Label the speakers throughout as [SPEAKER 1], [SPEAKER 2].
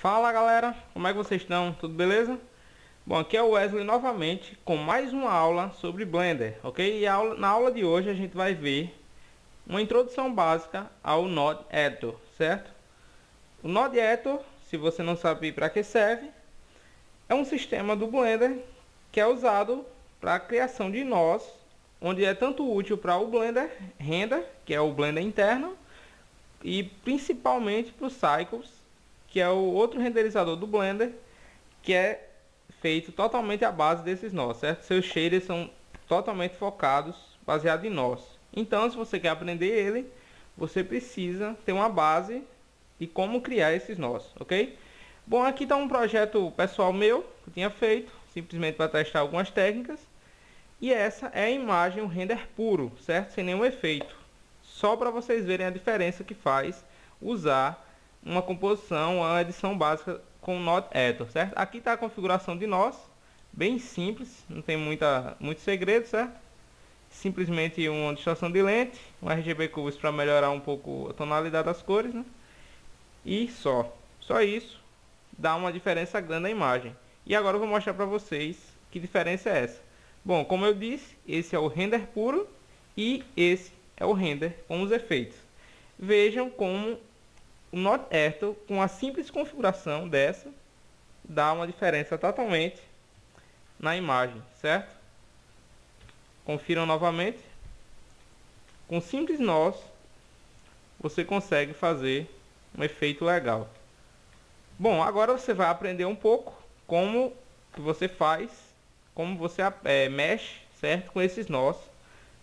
[SPEAKER 1] Fala galera, como é que vocês estão? Tudo beleza? Bom, aqui é o Wesley novamente com mais uma aula sobre Blender, ok? E na aula de hoje a gente vai ver uma introdução básica ao Node Editor, certo? O Node Editor, se você não sabe para que serve, é um sistema do Blender que é usado para a criação de nós, onde é tanto útil para o Blender Render, que é o Blender interno, e principalmente para o Cycles, que é o outro renderizador do Blender, que é feito totalmente à base desses nós, certo? Seus shaders são totalmente focados, baseados em nós. Então, se você quer aprender ele, você precisa ter uma base de como criar esses nós, ok? Bom, aqui está um projeto pessoal meu, que eu tinha feito, simplesmente para testar algumas técnicas. E essa é a imagem, o render puro, certo? Sem nenhum efeito. Só para vocês verem a diferença que faz usar uma composição, uma edição básica com o Node Editor, certo? Aqui está a configuração de nós, bem simples, não tem muito segredo, certo? Simplesmente uma distorção de lente, um RGB Curves para melhorar um pouco a tonalidade das cores, né? E só isso dá uma diferença grande na imagem. E agora eu vou mostrar para vocês que diferença é essa. Bom, como eu disse, esse é o render puro e esse é o render com os efeitos. Vejam como o Node Editor, com a simples configuração dessa, dá uma diferença totalmente na imagem, certo? Confiram novamente. Com simples nós, você consegue fazer um efeito legal. Bom, agora você vai aprender um pouco como que você faz, como você mexe, certo? Com esses nós,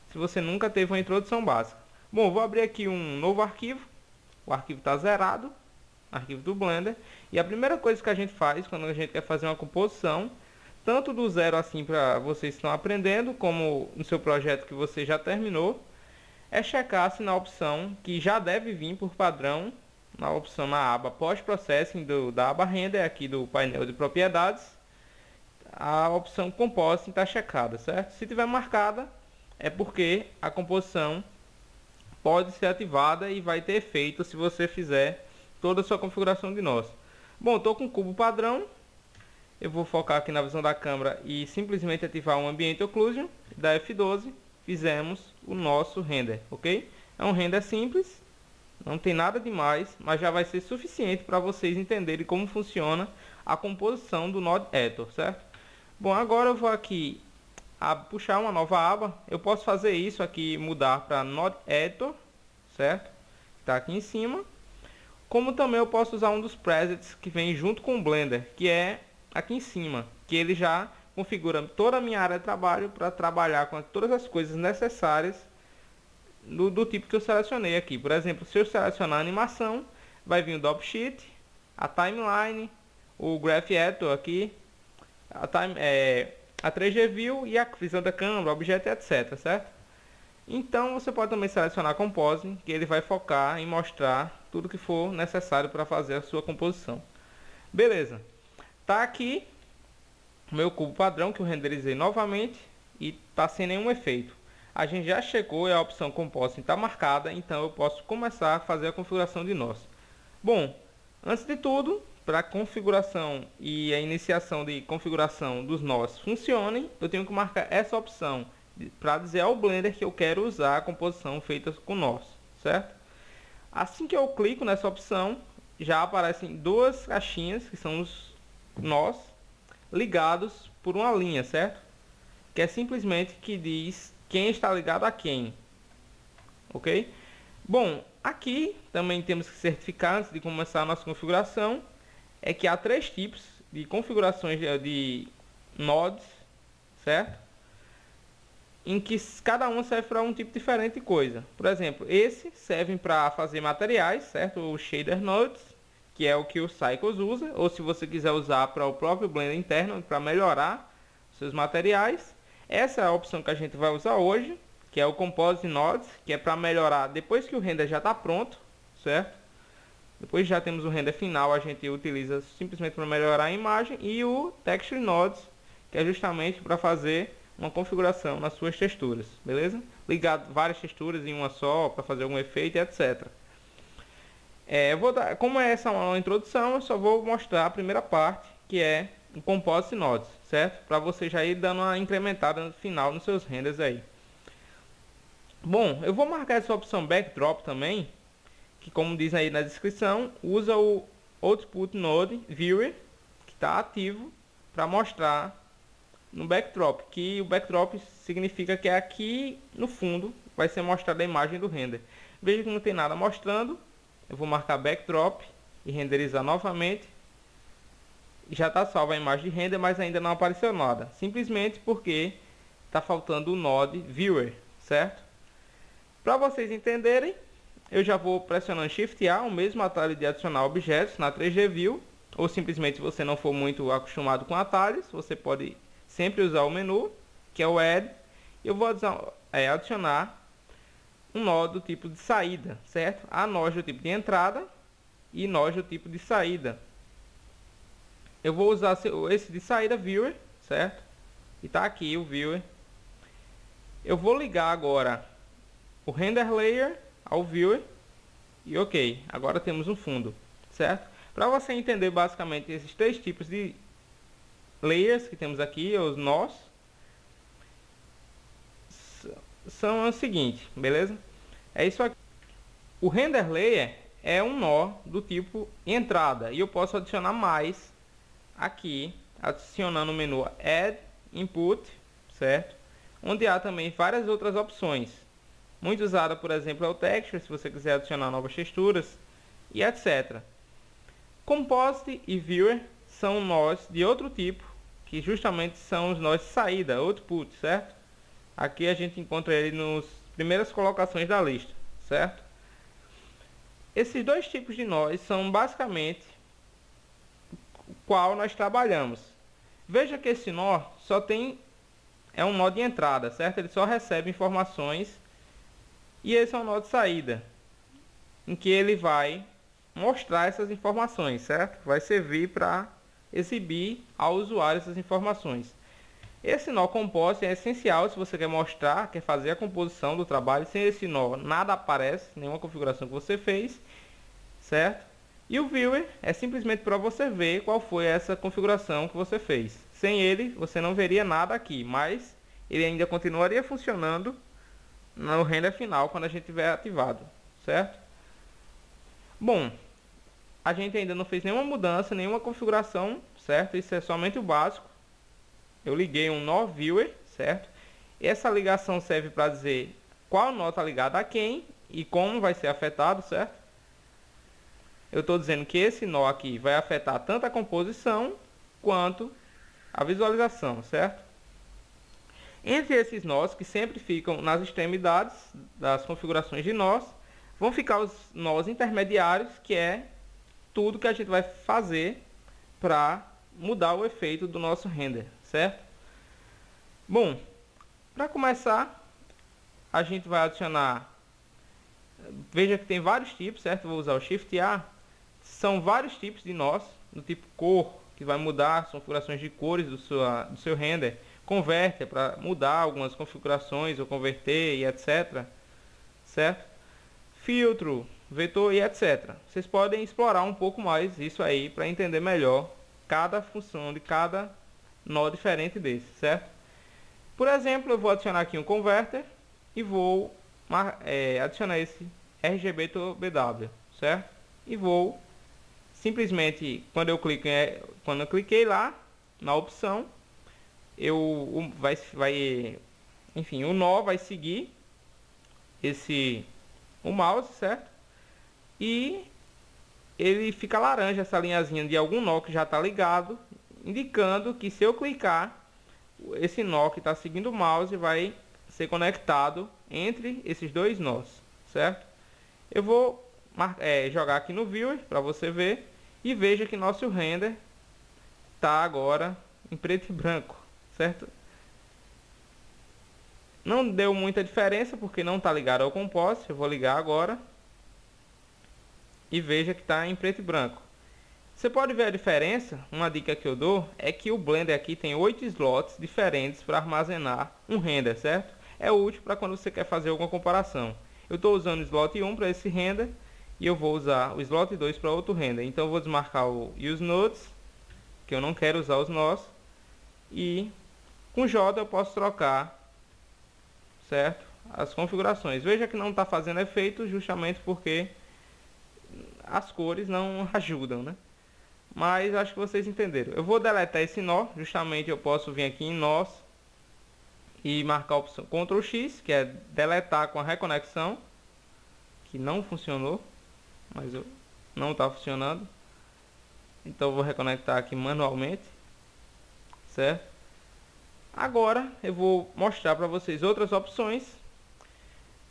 [SPEAKER 1] se você nunca teve uma introdução básica. Bom, vou abrir aqui um novo arquivo. O arquivo está zerado, arquivo do Blender. E a primeira coisa que a gente faz quando a gente quer fazer uma composição, tanto do zero assim para vocês que estão aprendendo, como no seu projeto que você já terminou, é checar se na opção que já deve vir por padrão, na opção na aba Post-Processing da aba Render, aqui do painel de propriedades, a opção Compositing está checada, certo? Se tiver marcada, é porque a composição pode ser ativada e vai ter efeito se você fizer toda a sua configuração de nós. Bom, estou com o cubo padrão. Eu vou focar aqui na visão da câmera e simplesmente ativar um Ambient Occlusion. Da F12, fizemos o nosso render, ok? É um render simples, não tem nada demais, mas já vai ser suficiente para vocês entenderem como funciona a composição do Node Editor, certo? Bom, agora eu vou aqui puxar uma nova aba. Eu posso fazer isso aqui, mudar para Node Editor, certo? Está aqui em cima. Como também eu posso usar um dos presets que vem junto com o Blender, que é aqui em cima, que ele já configura toda a minha área de trabalho para trabalhar com todas as coisas necessárias do tipo que eu selecionei aqui. Por exemplo, se eu selecionar a animação, vai vir o Drop Sheet, a Timeline, o Graph Editor aqui, a 3D View e a visão da câmera, objeto, etc, certo? Então você pode também selecionar Compositing, que ele vai focar em mostrar tudo que for necessário para fazer a sua composição. Beleza. Tá aqui o meu cubo padrão que eu renderizei novamente e tá sem nenhum efeito. A gente já chegou e a opção Compositing está marcada, então eu posso começar a fazer a configuração de nós. Bom, antes de tudo, para a configuração e a iniciação de configuração dos nós funcionem, eu tenho que marcar essa opção para dizer ao Blender que eu quero usar a composição feita com nós, certo? Assim que eu clico nessa opção, já aparecem duas caixinhas que são os nós ligados por uma linha, certo? Que é simplesmente que diz quem está ligado a quem, ok? Bom, aqui também temos que certificar antes de começar a nossa configuração é que há três tipos de configurações de nodes, certo? Em que cada um serve para um tipo diferente de coisa. Por exemplo, esse serve para fazer materiais, certo? O Shader Nodes, que é o que o Cycles usa, ou se você quiser usar para o próprio Blender interno, para melhorar seus materiais. Essa é a opção que a gente vai usar hoje, que é o Composite Nodes, que é para melhorar depois que o render já está pronto, certo? Depois já temos o render final, a gente utiliza simplesmente para melhorar a imagem. E o Texture Nodes, que é justamente para fazer uma configuração nas suas texturas, beleza? Ligar várias texturas em uma só para fazer algum efeito, etc. Como essa é uma introdução, eu só vou mostrar a primeira parte, que é o Composite Nodes, certo? Para você já ir dando uma incrementada no final nos seus renders aí. Bom, eu vou marcar essa opção Backdrop também, que como diz aí na descrição, usa o Output Node Viewer, que está ativo, para mostrar no Backdrop, que o Backdrop significa que é aqui no fundo vai ser mostrada a imagem do render. Veja que não tem nada mostrando, eu vou marcar Backdrop e renderizar novamente. Já está salva a imagem de render, mas ainda não apareceu nada, simplesmente porque está faltando o Node Viewer, certo? Para vocês entenderem, eu já vou pressionando Shift A, o mesmo atalho de adicionar objetos na 3D View, ou simplesmente se você não for muito acostumado com atalhos, você pode sempre usar o menu, que é o Add. Eu vou adicionar um nó do tipo de saída, certo? Há nós do tipo de entrada e nós do tipo de saída. Eu vou usar esse de saída Viewer, certo? E está aqui o Viewer. Eu vou ligar agora o Render Layer ao Viewer e ok, agora temos um fundo, certo? Para você entender basicamente esses três tipos de layers que temos aqui, os nós, são o seguinte, beleza? É isso aqui. O Render Layer é um nó do tipo entrada e eu posso adicionar mais aqui, adicionando o menu Add Input, certo? Onde há também várias outras opções. Muito usada, por exemplo, é o Texture, se você quiser adicionar novas texturas e etc. Composite e Viewer são nós de outro tipo, que justamente são os nós de saída, Output, certo? Aqui a gente encontra ele nas primeiras colocações da lista, certo? Esses dois tipos de nós são basicamente o qual nós trabalhamos. Veja que esse nó é um nó de entrada, certo? Ele só recebe informações. E esse é um nó de saída, em que ele vai mostrar essas informações, certo? Vai servir para exibir ao usuário essas informações. Esse nó Composite é essencial se você quer mostrar, quer fazer a composição do trabalho. Sem esse nó nada aparece, nenhuma configuração que você fez, certo? E o Viewer é simplesmente para você ver qual foi essa configuração que você fez. Sem ele você não veria nada aqui, mas ele ainda continuaria funcionando no render final quando a gente tiver ativado, certo? Bom, a gente ainda não fez nenhuma mudança, nenhuma configuração, certo? Isso é somente o básico. Eu liguei um nó Viewer, certo? Essa ligação serve para dizer qual nó está ligado a quem e como vai ser afetado, certo? Eu estou dizendo que esse nó aqui vai afetar tanto a composição quanto a visualização, certo? Entre esses nós, que sempre ficam nas extremidades das configurações de nós, vão ficar os nós intermediários, que é tudo que a gente vai fazer para mudar o efeito do nosso render, certo? Bom, para começar, a gente vai adicionar, veja que tem vários tipos, certo? Vou usar o Shift A, são vários tipos de nós, do tipo cor, que vai mudar as configurações de cores do seu render, Converter para mudar algumas configurações ou converter e etc, certo? Filtro, vetor e etc. Vocês podem explorar um pouco mais isso aí para entender melhor cada função de cada nó diferente desse, certo? Por exemplo, eu vou adicionar aqui um Converter e vou adicionar esse RGB to BW, certo? E vou simplesmente, quando eu cliquei lá na opção, enfim, o nó vai seguir o mouse, certo? E ele fica laranja, essa linhazinha de algum nó que já está ligado, indicando que se eu clicar, esse nó que está seguindo o mouse vai ser conectado entre esses dois nós, certo? Eu vou jogar aqui no Viewer para você ver e veja que nosso render está agora em preto e branco, certo? Não deu muita diferença porque não está ligado ao Composite. Eu vou ligar agora e veja que está em preto e branco. Você pode ver a diferença. Uma dica que eu dou é que o Blender aqui tem 8 slots diferentes para armazenar um render, certo? É útil para quando você quer fazer alguma comparação. Eu estou usando o slot 1 para esse render e eu vou usar o slot 2 para outro render. Então eu vou desmarcar o Use Nodes, que eu não quero usar os nós, e com J eu posso trocar, certo, as configurações. Veja que não está fazendo efeito justamente porque as cores não ajudam, né? Mas acho que vocês entenderam. Eu vou deletar esse nó, justamente eu posso vir aqui em nós e marcar a opção Ctrl X, que é deletar com a reconexão, que não funcionou, mas não está funcionando. Então eu vou reconectar aqui manualmente, certo? Agora eu vou mostrar para vocês outras opções,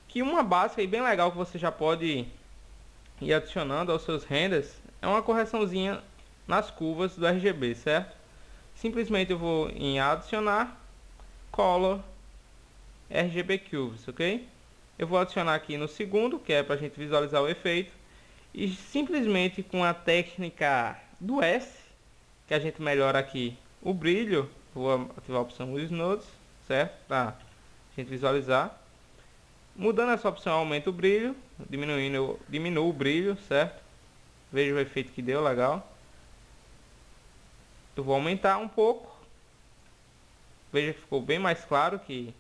[SPEAKER 1] que uma básica e bem legal que você já pode ir adicionando aos seus renders é uma correçãozinha nas curvas do RGB, certo? Simplesmente eu vou em adicionar Color RGB Curves, ok? Eu vou adicionar aqui no segundo, que é para a gente visualizar o efeito, e simplesmente com a técnica do S, que a gente melhora aqui o brilho, vou ativar a opção Use Nodes, certo? Para a gente visualizar. Mudando essa opção, aumenta o brilho, diminuo o brilho, certo? Veja o efeito que deu, legal. Eu vou aumentar um pouco. Veja que ficou bem mais claro que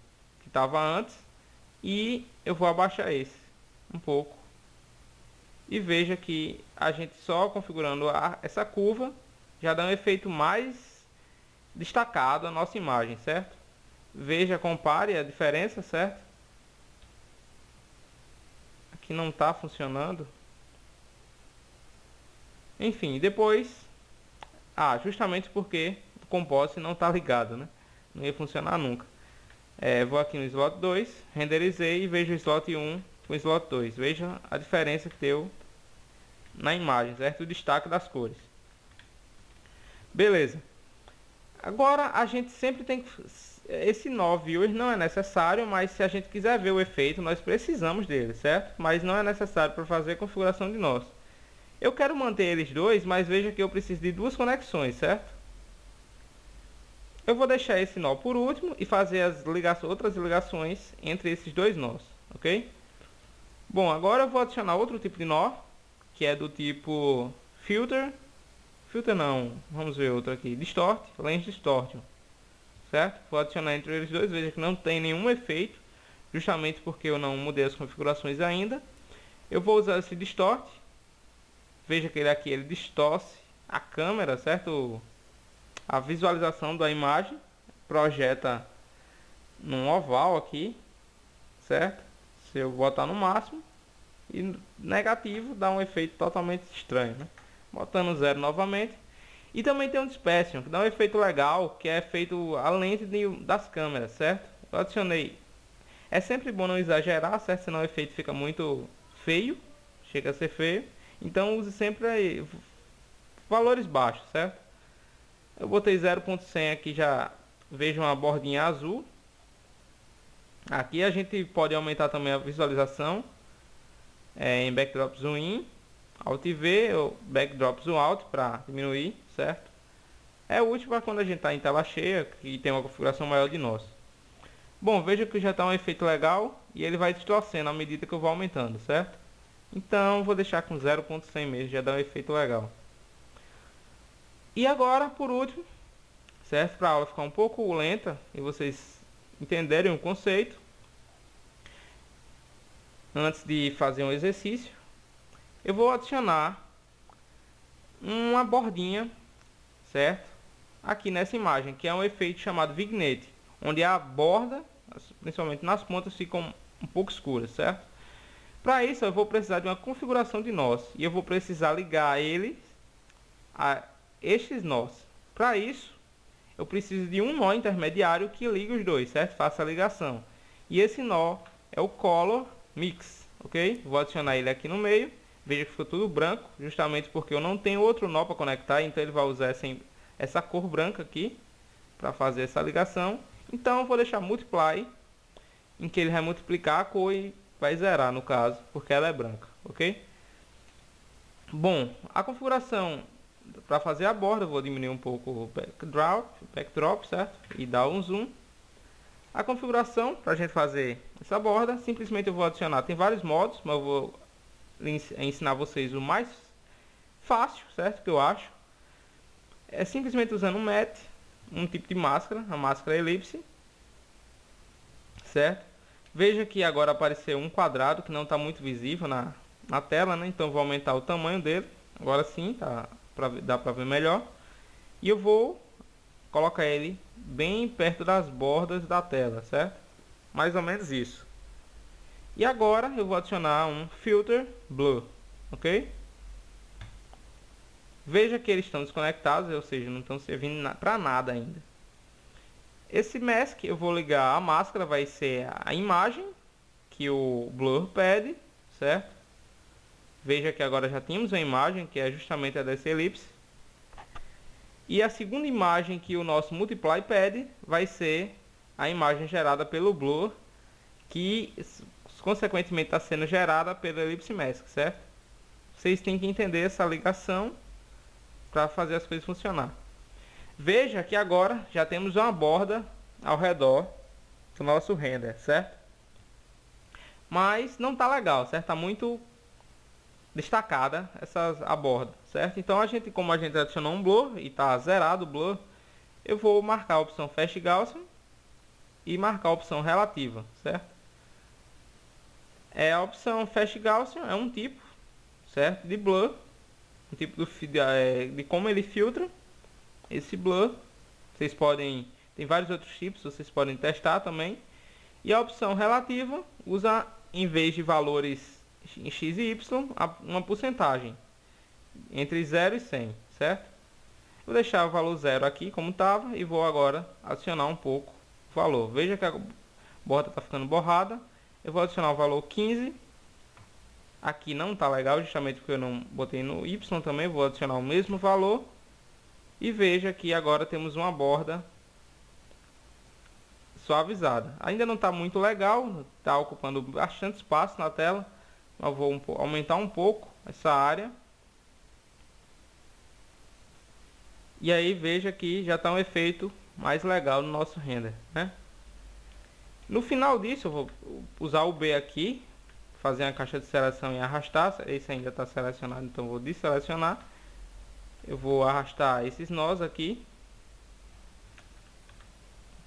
[SPEAKER 1] estava antes. E eu vou abaixar esse um pouco. E veja que a gente só configurando essa curva já dá um efeito mais destacado à nossa imagem, certo? Veja, compare a diferença, certo? Aqui não está funcionando. Enfim, depois... justamente porque o Compose não está ligado, né? Não ia funcionar nunca. Vou aqui no slot 2, renderizei e vejo o slot 1 com o slot 2. Veja a diferença que deu na imagem, certo? O destaque das cores. Beleza. Agora a gente sempre tem que... Esse nó Viewer não é necessário, mas se a gente quiser ver o efeito, nós precisamos dele, certo? Mas não é necessário para fazer a configuração de nós. Eu quero manter eles dois, mas veja que eu preciso de duas conexões, certo? Eu vou deixar esse nó por último e fazer as outras ligações entre esses dois nós, ok? Bom, agora eu vou adicionar outro tipo de nó, que é do tipo Filter. Filter não, vamos ver outro aqui. Distort, Lens Distortion, certo? Vou adicionar entre eles dois, veja que não tem nenhum efeito, justamente porque eu não mudei as configurações ainda. Eu vou usar esse Distort. Veja que ele distorce a câmera, certo? A visualização da imagem, projeta num oval aqui, certo? Se eu botar no máximo, e negativo dá um efeito totalmente estranho, né? Botando 0 novamente. E também tem um Dispersion, que dá um efeito legal, que é feito a lente das câmeras, certo? Eu adicionei. É sempre bom não exagerar, certo? Senão o efeito fica muito feio, chega a ser feio. Então use sempre valores baixos, certo? Eu botei 0.100 aqui, já vejo uma bordinha azul. Aqui a gente pode aumentar também a visualização em Backdrop Zoom In, Alt V ou Backdrop Zoom Out para diminuir, certo? É útil para quando a gente está em tela cheia e tem uma configuração maior de nós. Bom, veja que já está um efeito legal e ele vai distorcendo à medida que eu vou aumentando, certo? Então vou deixar com 0.100 mesmo, já dá um efeito legal. E agora, por último, certo? Para a aula ficar um pouco lenta e vocês entenderem o conceito, antes de fazer um exercício, eu vou adicionar uma bordinha, certo? Aqui nessa imagem, que é um efeito chamado Vignette, onde a borda, principalmente nas pontas, ficam um pouco escuras, certo? Para isso eu vou precisar de uma configuração de nós e eu vou precisar ligar eles a estes nós. Para isso eu preciso de um nó intermediário que liga os dois, certo? Faça a ligação. E esse nó é o Color Mix, ok? Vou adicionar ele aqui no meio. Veja que ficou tudo branco, justamente porque eu não tenho outro nó para conectar, então ele vai usar essa cor branca aqui para fazer essa ligação. Então eu vou deixar Multiply, em que ele vai multiplicar a cor e vai zerar no caso, porque ela é branca, ok? Bom, a configuração para fazer a borda, eu vou diminuir um pouco o backdrop, certo? E dar um zoom. A configuração para a gente fazer essa borda, simplesmente eu vou adicionar, tem vários modos, mas eu vou ensinar vocês o mais fácil, certo? Que eu acho. É simplesmente usando um matte, um tipo de máscara, a máscara elipse, certo? Veja que agora apareceu um quadrado que não está muito visível na tela, né? Então vou aumentar o tamanho dele. Agora sim, dá para ver melhor. E eu vou colocar ele bem perto das bordas da tela, certo? Mais ou menos isso. E agora eu vou adicionar um filter blur, ok? Veja que eles estão desconectados, ou seja, não estão servindo para nada ainda. Esse mask eu vou ligar a máscara, vai ser a imagem que o blur pede, certo? Veja que agora já temos uma imagem que é justamente a dessa elipse. E a segunda imagem que o nosso multiply pede vai ser a imagem gerada pelo blur, que consequentemente está sendo gerada pelo ellipse mask, certo? Vocês têm que entender essa ligação para fazer as coisas funcionar. Veja que agora já temos uma borda ao redor do nosso render, certo? Mas não tá legal, certo? Tá muito destacada a borda, certo? Então como a gente adicionou um blur e tá zerado o blur, eu vou marcar a opção Fast Gaussian e marcar a opção relativa, certo? A opção Fast Gaussian é um tipo, certo? De blur, um tipo de como ele filtra esse blur. Vocês podem, tem vários outros tipos, vocês podem testar também. E a opção relativa usa, em vez de valores em x e y, uma porcentagem entre 0 e 100, certo? Vou deixar o valor 0 aqui como estava e vou agora adicionar um pouco o valor. Veja que a borda está ficando borrada. Eu vou adicionar o valor 15. Aqui não está legal, justamente porque eu não botei no y também. Vou adicionar o mesmo valor. E veja que agora temos uma borda suavizada. Ainda não está muito legal, está ocupando bastante espaço na tela. Eu vou aumentar um pouco essa área. E aí veja que já está um efeito mais legal no nosso render, né? No final disso eu vou usar o B aqui, fazer uma caixa de seleção e arrastar. Esse ainda está selecionado, então vou desselecionar. Eu vou arrastar esses nós aqui.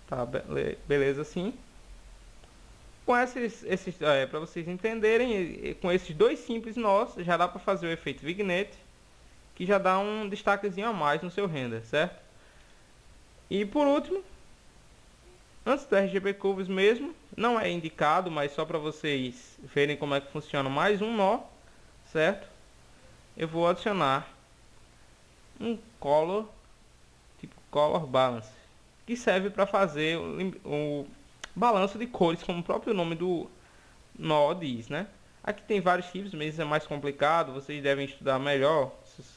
[SPEAKER 1] Tá, beleza assim. Com para vocês entenderem, com esses dois simples nós, já dá para fazer o efeito vignette, que já dá um destaquezinho a mais no seu render, certo? E por último, antes do RGB Curves mesmo, não é indicado, mas só para vocês verem como é que funciona mais um nó, certo? Eu vou adicionar um color, tipo color balance, que serve para fazer o balanço de cores, como o próprio nome do nó diz, né? Aqui tem vários tipos, mas isso é mais complicado, vocês devem estudar melhor.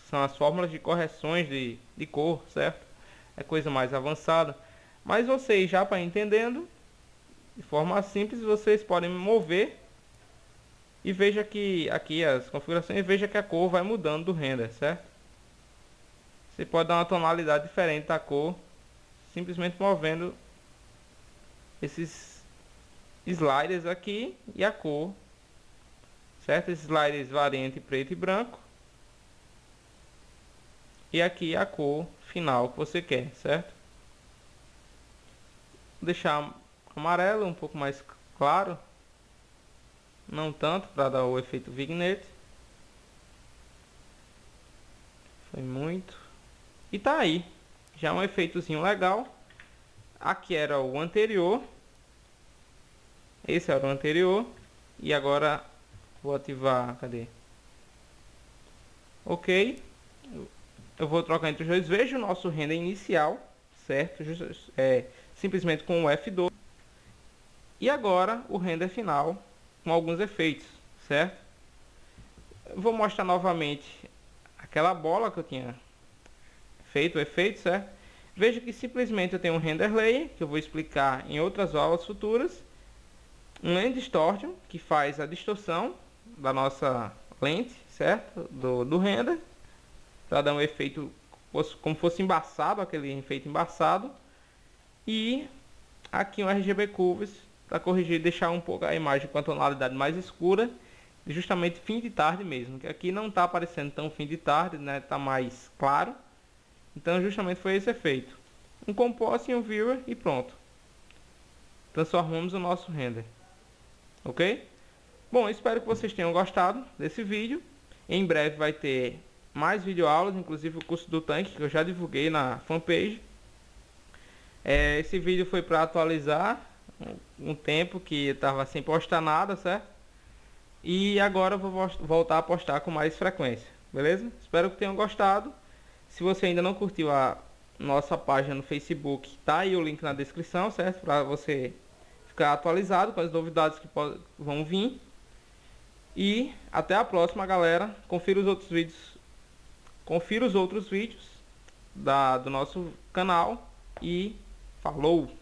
[SPEAKER 1] São as fórmulas de correções de cor, certo? É coisa mais avançada. Mas vocês já para entendendo, de forma simples, vocês podem mover e veja que aqui as configurações, veja que a cor vai mudando do render, certo? Você pode dar uma tonalidade diferente da cor, simplesmente movendo esses sliders aqui e a cor, certo? Esses sliders variam entre preto e branco. E aqui a cor final que você quer, certo? Vou deixar amarelo um pouco mais claro, não tanto para dar o efeito vignette. Foi muito. E tá aí, já um efeitozinho legal. Aqui era o anterior, esse era o anterior, e agora vou ativar, cadê? Ok, eu vou trocar entre os dois. Veja o nosso render inicial, certo? Simplesmente com o F2. E agora o render final com alguns efeitos, certo? Eu vou mostrar novamente aquela bola que eu tinha feito o efeito, certo? Veja que simplesmente eu tenho um render layer, que eu vou explicar em outras aulas futuras. Um lens distortion, que faz a distorção da nossa lente, certo? Do render, para dar um efeito como fosse embaçado, aquele efeito embaçado. E aqui um RGB Curves, para corrigir e deixar um pouco a imagem com a tonalidade mais escura, justamente fim de tarde mesmo, que aqui não está aparecendo tão fim de tarde, né? Tá mais claro. Então justamente foi esse efeito. Um compost e um viewer e pronto. Transformamos o nosso render. Ok? Bom, espero que vocês tenham gostado desse vídeo. Em breve vai ter mais videoaulas, inclusive o curso do tanque, que eu já divulguei na fanpage. Esse vídeo foi para atualizar um tempo que eu estava sem postar nada, certo? E agora eu vou voltar a postar com mais frequência, beleza? Espero que tenham gostado. Se você ainda não curtiu a nossa página no Facebook, tá aí o link na descrição, certo? Para você ficar atualizado com as novidades que vão vir. E até a próxima, galera. Confira os outros vídeos do nosso canal e falou!